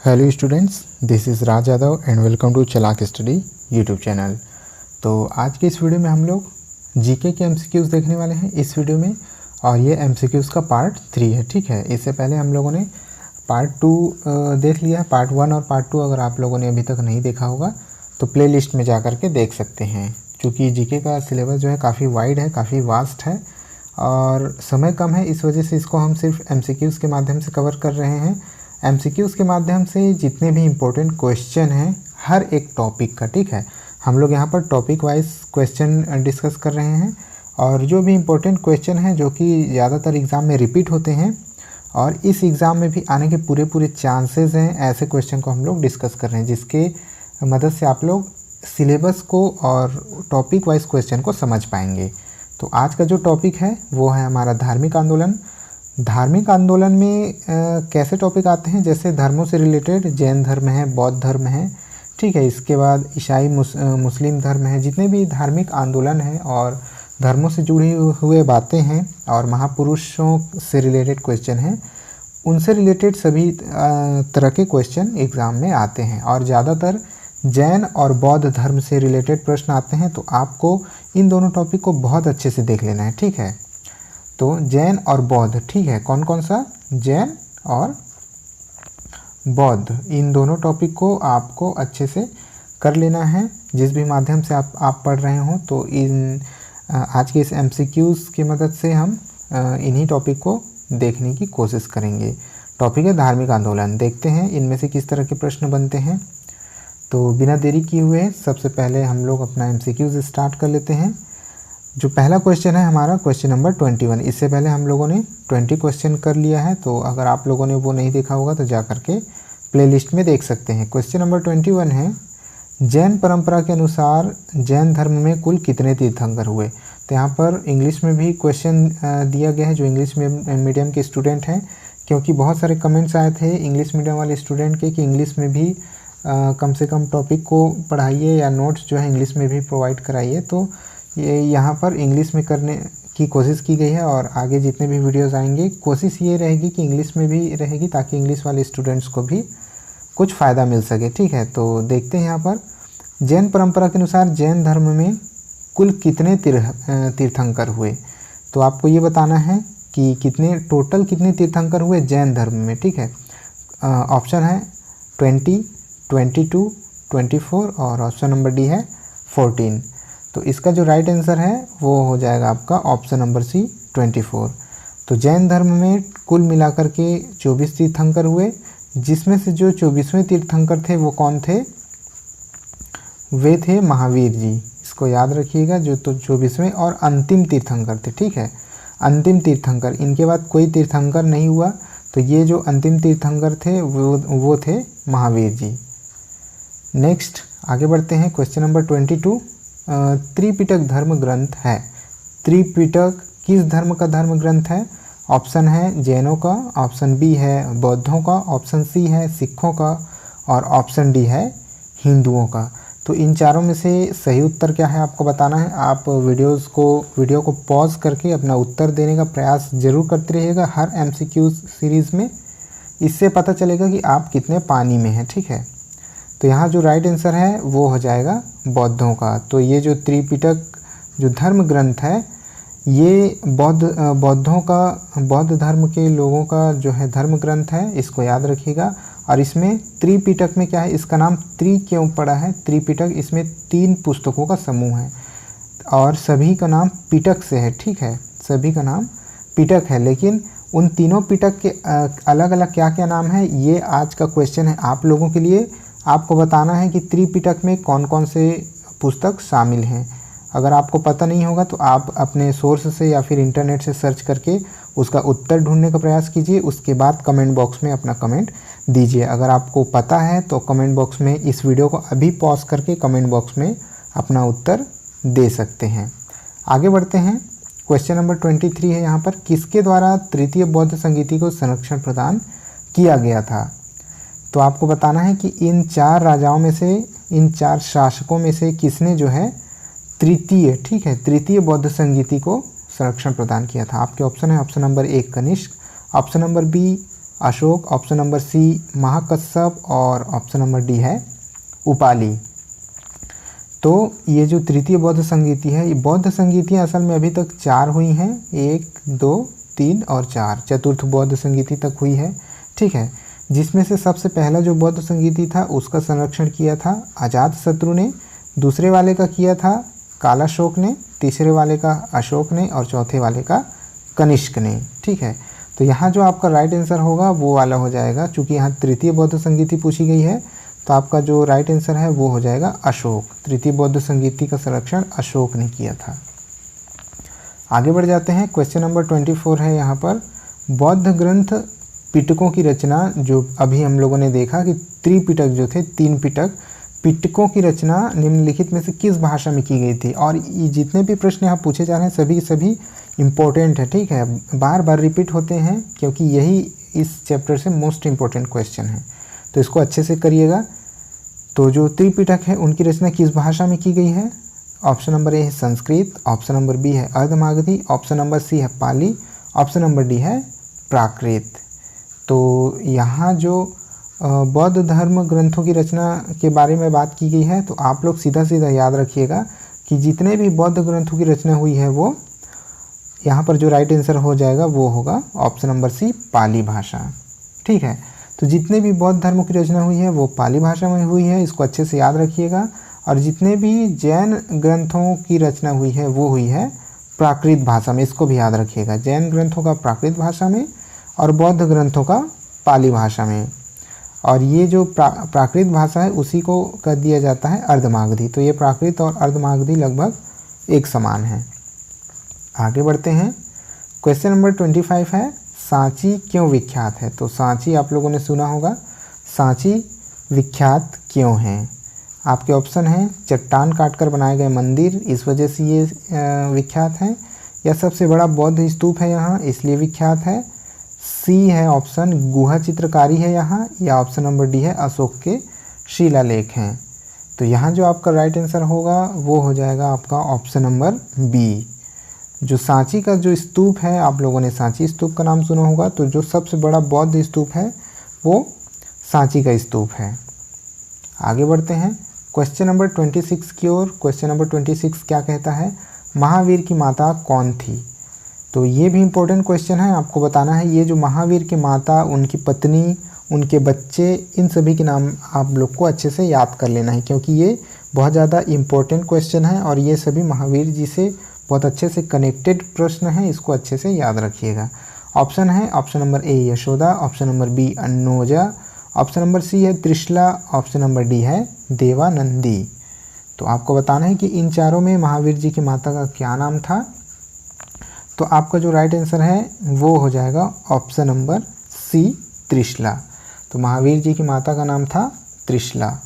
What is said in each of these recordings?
Hello students, this is Raj Yadav and welcome to Chalak study YouTube channel. तो आज के इस वीडियो में हम लोग जीके के एमसीक्यूज़ देखने वाले हैं इस वीडियो में, और ये एमसीक्यूज़ का पार्ट 3 है। ठीक है, इससे पहले हम लोगों ने पार्ट 2 देख लिया है। पार्ट 1 और पार्ट 2 अगर आप लोगों ने अभी तक नहीं देखा होगा तो प्ले लिस्ट में जा कर के देख सकते हैं। क्योंकि जीके का सिलेबस जो है काफ़ी वाइड है, काफ़ी वास्ट है और समय कम है, इस वजह से इसको हम सिर्फ एमसीक्यूज़ के माध्यम से कवर कर रहे हैं। एमसीक्यूज़ के माध्यम से जितने भी इम्पोर्टेंट क्वेश्चन हैं हर एक टॉपिक का, ठीक है, हम लोग यहाँ पर टॉपिक वाइज क्वेश्चन डिस्कस कर रहे हैं। और जो भी इम्पोर्टेंट क्वेश्चन हैं जो कि ज़्यादातर एग्ज़ाम में रिपीट होते हैं और इस एग्ज़ाम में भी आने के पूरे चांसेस हैं, ऐसे क्वेश्चन को हम लोग डिस्कस कर रहे हैं, जिसके मदद से आप लोग सिलेबस को और टॉपिक वाइज क्वेश्चन को समझ पाएंगे। तो आज का जो टॉपिक है वो है हमारा धार्मिक आंदोलन। धार्मिक आंदोलन में कैसे टॉपिक आते हैं, जैसे धर्मों से रिलेटेड जैन धर्म है, बौद्ध धर्म है, ठीक है, इसके बाद ईसाई मुस्लिम धर्म है, जितने भी धार्मिक आंदोलन हैं और धर्मों से जुड़ी हुए बातें हैं और महापुरुषों से रिलेटेड क्वेश्चन हैं, उनसे रिलेटेड सभी तरह के क्वेश्चन एग्ज़ाम में आते हैं। और ज़्यादातर जैन और बौद्ध धर्म से रिलेटेड प्रश्न आते हैं, तो आपको इन दोनों टॉपिक को बहुत अच्छे से देख लेना है। ठीक है, तो जैन और बौद्ध, ठीक है, कौन कौन सा, जैन और बौद्ध, इन दोनों टॉपिक को आपको अच्छे से कर लेना है। जिस भी माध्यम से आप पढ़ रहे हो, तो इन आज के इस एमसीक्यूज़ की मदद से हम इन्हीं टॉपिक को देखने की कोशिश करेंगे। टॉपिक है धार्मिक आंदोलन। देखते हैं इनमें से किस तरह के प्रश्न बनते हैं। तो बिना देरी किए हुए सबसे पहले हम लोग अपना एमसीक्यूज़ स्टार्ट कर लेते हैं। जो पहला क्वेश्चन है हमारा क्वेश्चन नंबर 21। इससे पहले हम लोगों ने 20 क्वेश्चन कर लिया है, तो अगर आप लोगों ने वो नहीं देखा होगा तो जा करके प्लेलिस्ट में देख सकते हैं। क्वेश्चन नंबर 21 है, जैन परंपरा के अनुसार जैन धर्म में कुल कितने तीर्थंकर हुए। तो यहाँ पर इंग्लिश में भी क्वेश्चन दिया गया है जो इंग्लिश मीडियम के स्टूडेंट हैं, क्योंकि बहुत सारे कमेंट्स आए थे इंग्लिश मीडियम वाले स्टूडेंट के कि इंग्लिश में भी कम से कम टॉपिक को पढ़ाइए या नोट्स जो है इंग्लिश में भी प्रोवाइड कराइए। तो ये यहाँ पर इंग्लिश में करने की कोशिश की गई है और आगे जितने भी वीडियोस आएंगे कोशिश ये रहेगी कि इंग्लिश में भी रहेगी, ताकि इंग्लिश वाले स्टूडेंट्स को भी कुछ फ़ायदा मिल सके। ठीक है, तो देखते हैं यहाँ पर जैन परंपरा के अनुसार जैन धर्म में कुल कितने तीर्थंकर हुए। तो आपको ये बताना है कि टोटल कितने तीर्थंकर हुए जैन धर्म में। ठीक है, ऑप्शन है 20, 22, 24 और ऑप्शन नंबर डी है 14। तो इसका जो राइट आंसर है वो हो जाएगा आपका ऑप्शन नंबर सी 24। तो जैन धर्म में कुल मिलाकर के 24 तीर्थंकर हुए, जिसमें से जो 24वें तीर्थंकर थे वो कौन थे, वे थे महावीर जी। इसको याद रखिएगा, जो तो 24वें और अंतिम तीर्थंकर थे। ठीक है, अंतिम तीर्थंकर, इनके बाद कोई तीर्थंकर नहीं हुआ, तो ये जो अंतिम तीर्थंकर थे वो थे महावीर जी। नेक्स्ट आगे बढ़ते हैं। क्वेश्चन नंबर 22, त्रिपिटक धर्म ग्रंथ है। त्रिपिटक किस धर्म का धर्म ग्रंथ है। ऑप्शन है जैनों का, ऑप्शन बी है बौद्धों का, ऑप्शन सी है सिखों का और ऑप्शन डी है हिंदुओं का। तो इन चारों में से सही उत्तर क्या है आपको बताना है। आप वीडियो को पॉज करके अपना उत्तर देने का प्रयास ज़रूर करते रहिएगा हर एमसीक्यू सीरीज़ में, इससे पता चलेगा कि आप कितने पानी में हैं। ठीक है, तो यहाँ जो राइट आंसर है वो हो जाएगा बौद्धों का। तो ये जो त्रिपिटक जो धर्म ग्रंथ है ये बौद्धों का, बौद्ध धर्म के लोगों का जो है धर्म ग्रंथ है, इसको याद रखिएगा। और इसमें त्रिपिटक में क्या है, इसका नाम त्रि क्यों पड़ा है, त्रिपिटक, इसमें 3 पुस्तकों का समूह है और सभी का नाम पिटक से है। ठीक है, सभी का नाम पिटक है, लेकिन उन तीनों पिटक के अलग अलग क्या क्या नाम है, ये आज का क्वेश्चन है आप लोगों के लिए। आपको बताना है कि त्रिपिटक में कौन कौन से पुस्तक शामिल हैं। अगर आपको पता नहीं होगा तो आप अपने सोर्स से या फिर इंटरनेट से सर्च करके उसका उत्तर ढूंढने का प्रयास कीजिए। उसके बाद कमेंट बॉक्स में अपना कमेंट दीजिए। अगर आपको पता है तो कमेंट बॉक्स में इस वीडियो को अभी पॉज करके कमेंट बॉक्स में अपना उत्तर दे सकते हैं। आगे बढ़ते हैं। क्वेश्चन नंबर 23 है यहाँ पर, किसके द्वारा तृतीय बौद्ध संगीति को संरक्षण प्रदान किया गया था। तो आपको बताना है कि इन 4 राजाओं में से, इन 4 शासकों में से किसने जो है तृतीय, ठीक है, तृतीय बौद्ध संगीति को संरक्षण प्रदान किया था। आपके ऑप्शन है option number 1 Kanishka, option number B Ashok, option number C Mahakashyap और ऑप्शन नंबर डी है उपाली। तो ये जो तृतीय बौद्ध संगीति है, ये बौद्ध संगीतियाँ असल में अभी तक 4 हुई हैं, 1, 2, 3 और 4, चतुर्थ बौद्ध संगीति तक हुई है। ठीक है, जिसमें से सबसे पहला जो बौद्ध संगीति था उसका संरक्षण किया था अजातशत्रु ने, दूसरे वाले का किया था कालाशोक ने, तीसरे वाले का अशोक ने और चौथे वाले का कनिष्क ने। ठीक है, तो यहाँ जो आपका राइट आंसर होगा वो वाला हो जाएगा। चूँकि यहाँ तृतीय बौद्ध संगीति पूछी गई है तो आपका जो राइट आंसर है वो हो जाएगा अशोक। तृतीय बौद्ध संगीति का संरक्षण अशोक ने किया था। आगे बढ़ जाते हैं, क्वेश्चन नंबर 24 है यहाँ पर, बौद्ध ग्रंथ पिटकों की रचना, जो अभी हम लोगों ने देखा कि त्रिपिटक जो थे 3 पिटकों की रचना निम्नलिखित में से किस भाषा में की गई थी। और ये जितने भी प्रश्न यहाँ पूछे जा रहे हैं सभी के सभी इम्पोर्टेंट है। ठीक है, बार बार रिपीट होते हैं क्योंकि यही इस चैप्टर से मोस्ट इम्पोर्टेंट क्वेश्चन है, तो इसको अच्छे से करिएगा। तो जो त्रिपिटक है उनकी रचना किस भाषा में की गई है? ऑप्शन नंबर ए है संस्कृत, ऑप्शन नंबर बी है अर्धमागधी, ऑप्शन नंबर सी है पाली, ऑप्शन नंबर डी है प्राकृत। तो यहाँ जो बौद्ध धर्म ग्रंथों की रचना के बारे में बात की गई है, तो आप लोग सीधा सीधा याद रखिएगा कि जितने भी बौद्ध ग्रंथों की रचना हुई है वो यहाँ पर जो राइट आंसर हो जाएगा वो होगा ऑप्शन नंबर सी पाली भाषा। ठीक है, तो जितने भी बौद्ध धर्मों की रचना हुई है वो पाली भाषा में हुई है, इसको अच्छे से याद रखिएगा। और जितने भी जैन ग्रंथों की रचना हुई है वो हुई है प्राकृत भाषा में, इसको भी याद रखिएगा। जैन ग्रंथों का प्राकृत भाषा में और बौद्ध ग्रंथों का पाली भाषा में। और ये जो प्राकृत भाषा है उसी को कर दिया जाता है अर्धमागधी। तो ये प्राकृत और अर्धमागधी लगभग एक समान है। आगे बढ़ते हैं, क्वेश्चन नंबर 25 है, सांची क्यों विख्यात है? तो सांची आप लोगों ने सुना होगा, सांची विख्यात क्यों है? आपके ऑप्शन हैं चट्टान काटकर बनाए गए मंदिर, इस वजह से ये विख्यात है, या सबसे बड़ा बौद्ध स्तूप है यहाँ इसलिए विख्यात है, सी है ऑप्शन गुहा चित्रकारी है यहाँ, या ऑप्शन नंबर डी है अशोक के शिलालेख हैं। तो यहाँ जो आपका राइट आंसर होगा वो हो जाएगा आपका ऑप्शन नंबर बी। जो सांची का जो स्तूप है, आप लोगों ने सांची स्तूप का नाम सुना होगा, तो जो सबसे बड़ा बौद्ध स्तूप है वो सांची का स्तूप है। आगे बढ़ते हैं, क्वेश्चन नंबर 26 की ओर। क्वेश्चन नंबर 26 क्या कहता है? महावीर की माता कौन थी? तो ये भी इम्पोर्टेंट क्वेश्चन है, आपको बताना है ये जो महावीर की माता, उनकी पत्नी, उनके बच्चे, इन सभी के नाम आप लोग को अच्छे से याद कर लेना है, क्योंकि ये बहुत ज़्यादा इम्पोर्टेंट क्वेश्चन है और ये सभी महावीर जी से बहुत अच्छे से कनेक्टेड प्रश्न हैं, इसको अच्छे से याद रखिएगा। ऑप्शन है option number A Yashoda, option number B Anojja, option number C है त्रिशला, ऑप्शन नंबर डी है देवानंदी। तो आपको बताना है कि इन चारों में महावीर जी की माता का क्या नाम था। तो आपका जो राइट आंसर है वो हो जाएगा ऑप्शन नंबर सी त्रिशला। तो महावीर जी की माता का नाम था त्रिशला।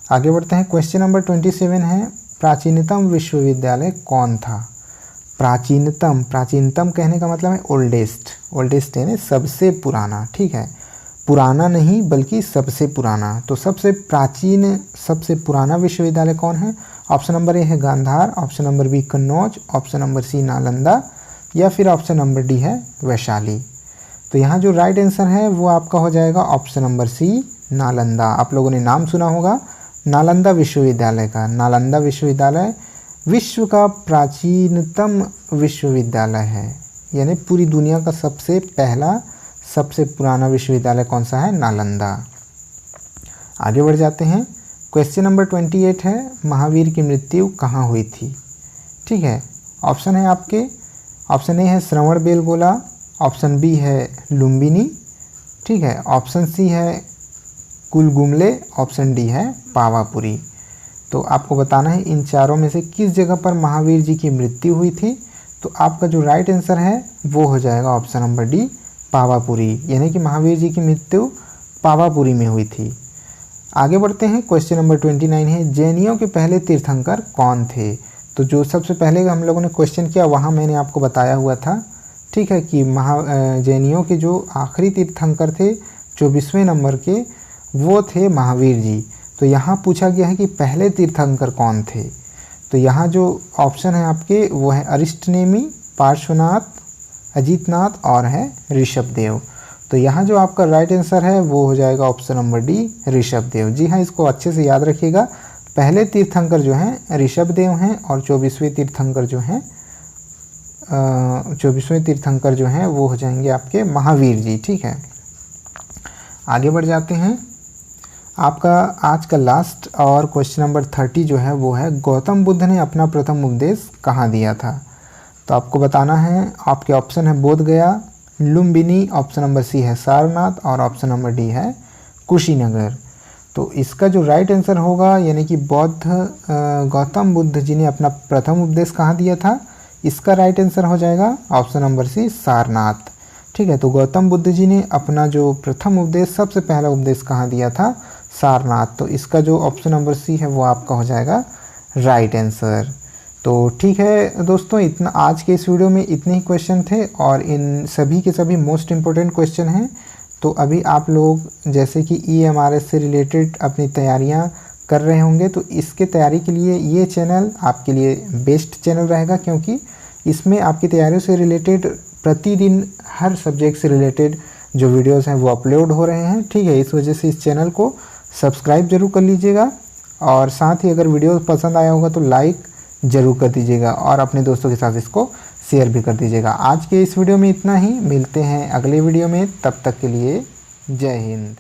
आगे बढ़ते हैं, क्वेश्चन नंबर 27 है, प्राचीनतम विश्वविद्यालय कौन था? प्राचीनतम, प्राचीनतम कहने का मतलब है ओल्डेस्ट, ओल्डेस्ट यानी सबसे पुराना। ठीक है, पुराना नहीं बल्कि सबसे पुराना। तो सबसे प्राचीन, सबसे पुराना विश्वविद्यालय कौन है? ऑप्शन नंबर ए है Gandhar, option number B Kannauj, option number C Nalanda, या फिर ऑप्शन नंबर डी है वैशाली। तो यहाँ जो राइट आंसर है वो आपका हो जाएगा ऑप्शन नंबर सी नालंदा। आप लोगों ने नाम सुना होगा नालंदा विश्वविद्यालय का। नालंदा विश्वविद्यालय विश्व का प्राचीनतम विश्वविद्यालय है, यानी पूरी दुनिया का सबसे पहला, सबसे पुराना विश्वविद्यालय कौन सा है? नालंदा। आगे बढ़ जाते हैं, क्वेश्चन नंबर 28 है, महावीर की मृत्यु कहाँ हुई थी? ठीक है, ऑप्शन है आपके, ऑप्शन ए है श्रवण बेलगोला, ऑप्शन बी है लुम्बिनी, ठीक है, ऑप्शन सी है कुलगुमले, ऑप्शन डी है पावापुरी। तो आपको बताना है इन चारों में से किस जगह पर महावीर जी की मृत्यु हुई थी। तो आपका जो राइट आंसर है वो हो जाएगा ऑप्शन नंबर डी पावापुरी, यानी कि महावीर जी की मृत्यु पावापुरी में हुई थी। आगे बढ़ते हैं, क्वेश्चन नंबर 29 है, जैनियों के पहले तीर्थंकर कौन थे? तो जो सबसे पहले हम लोगों ने क्वेश्चन किया वहाँ मैंने आपको बताया हुआ था, ठीक है, कि जैनियों के जो आखिरी तीर्थंकर थे 24वें नंबर के, वो थे महावीर जी। तो यहाँ पूछा गया है कि पहले तीर्थंकर कौन थे। तो यहाँ जो ऑप्शन है आपके वो है अरिष्टनेमी, पार्श्वनाथ, अजीतनाथ और है ऋषभदेव। तो यहाँ जो आपका राइट आंसर है वो हो जाएगा ऑप्शन नंबर डी, ऋषभदेव। जी हाँ, इसको अच्छे से याद रखिएगा। पहले तीर्थंकर जो हैं ऋषभदेव हैं और 24वें तीर्थंकर जो हैं 24वें तीर्थंकर जो हैं वो हो जाएंगे आपके महावीर जी। ठीक है, आगे बढ़ जाते हैं। आपका आज का लास्ट और क्वेश्चन नंबर 30 जो है वो है, गौतम बुद्ध ने अपना प्रथम उपदेश कहाँ दिया था? तो आपको बताना है, आपके ऑप्शन है बोध गया, लुम्बिनी, ऑप्शन नंबर सी है सारनाथ और ऑप्शन नंबर डी है कुशीनगर। तो इसका जो राइट आंसर होगा यानी कि गौतम बुद्ध जी ने अपना प्रथम उपदेश कहाँ दिया था, इसका राइट आंसर हो जाएगा ऑप्शन नंबर सी सारनाथ। ठीक है, तो गौतम बुद्ध जी ने अपना जो प्रथम उपदेश, सबसे पहला उपदेश कहाँ दिया था? सारनाथ। तो इसका जो ऑप्शन नंबर सी है वो आपका हो जाएगा राइट आंसर। तो ठीक है दोस्तों, इतना आज के इस वीडियो में इतने ही क्वेश्चन थे और इन सभी के सभी मोस्ट इम्पोर्टेंट क्वेश्चन हैं। तो अभी आप लोग जैसे कि EMRS से रिलेटेड अपनी तैयारियां कर रहे होंगे, तो इसके तैयारी के लिए ये चैनल आपके लिए बेस्ट चैनल रहेगा, क्योंकि इसमें आपकी तैयारियों से रिलेटेड प्रतिदिन हर सब्जेक्ट से रिलेटेड जो वीडियोस हैं वो अपलोड हो रहे हैं। ठीक है, इस वजह से इस चैनल को सब्सक्राइब जरूर कर लीजिएगा और साथ ही अगर वीडियो पसंद आया होगा तो लाइक ज़रूर कर दीजिएगा और अपने दोस्तों के साथ इसको शेयर भी कर दीजिएगा। आज के इस वीडियो में इतना ही, मिलते हैं अगले वीडियो में, तब तक के लिए जय हिंद।